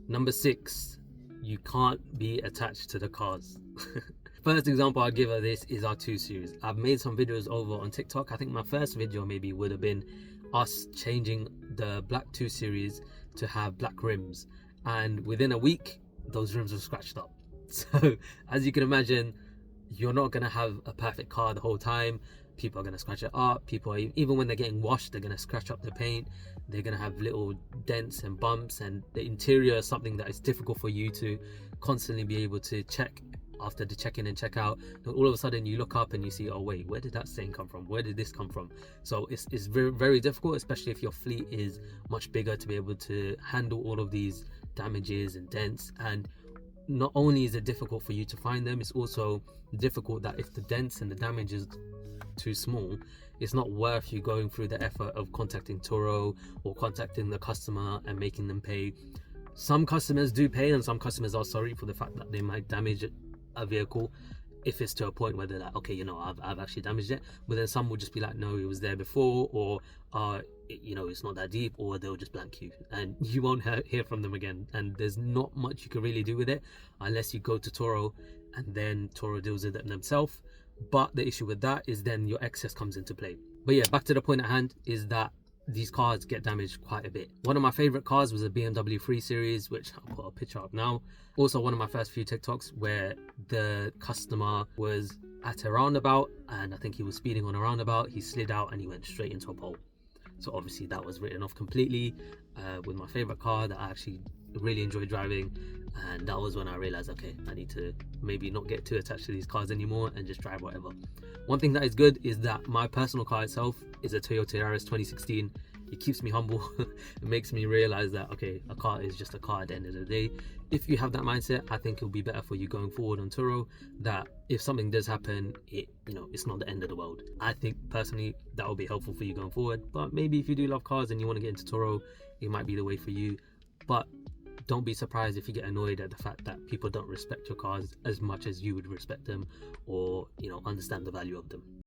Number 6, you can't be attached to the cars. First example I'll give of this is our 2 Series. I've made some videos over on TikTok. I think my first video maybe would have been us changing the black 2 Series to have black rims, and within a week those rims were scratched up. So as you can imagine, you're not going to have a perfect car the whole time. People are going to scratch it up. People are, even when they're getting washed, they're going to scratch up the paint. They're going to have little dents and bumps, and the interior is something that is difficult for you to constantly be able to check after the check-in and check-out. All of a sudden you look up and you see, oh wait, where did that stain come from? Where did this come from? So it's very, very difficult, especially if your fleet is much bigger, to be able to handle all of these damages and dents. And not only is it difficult for you to find them, it's also difficult that if the dents and the damage is too small, it's not worth you going through the effort of contacting Turo or contacting the customer and making them pay. Some customers do pay, and some customers are sorry for the fact that they might damage a vehicle if it's to a point where they're like, okay, I've actually damaged it. But then some will just be like, no, it was there before, or it's not that deep, or they'll just blank you and you won't hear from them again. And there's not much you can really do with it unless you go to Turo, and then Turo deals with it themselves. But the issue with that is then your excess comes into play. But yeah, back to the point at hand, is that these cars get damaged quite a bit. One of my favorite cars was a BMW 3 Series, which I'll put a picture up now. Also, one of my first few TikToks where the customer was at a roundabout, and I think he was speeding on a roundabout. He slid out and he went straight into a pole. So obviously that was written off completely with my favorite car that I actually really enjoy driving. And that was when I realized, okay, I need to maybe not get too attached to these cars anymore and just drive whatever. One thing that is good is that my personal car itself is a Toyota Yaris 2016. It keeps me humble. It makes me realize that, okay, a car is just a car at the end of the day. If you have that mindset, I think it'll be better for you going forward on Turo, that if something does happen, it's not the end of the world. I think personally that will be helpful for you going forward. But maybe if you do love cars and you want to get into Turo, it might be the way for you. But don't be surprised if you get annoyed at the fact that people don't respect your cars as much as you would respect them, or understand the value of them.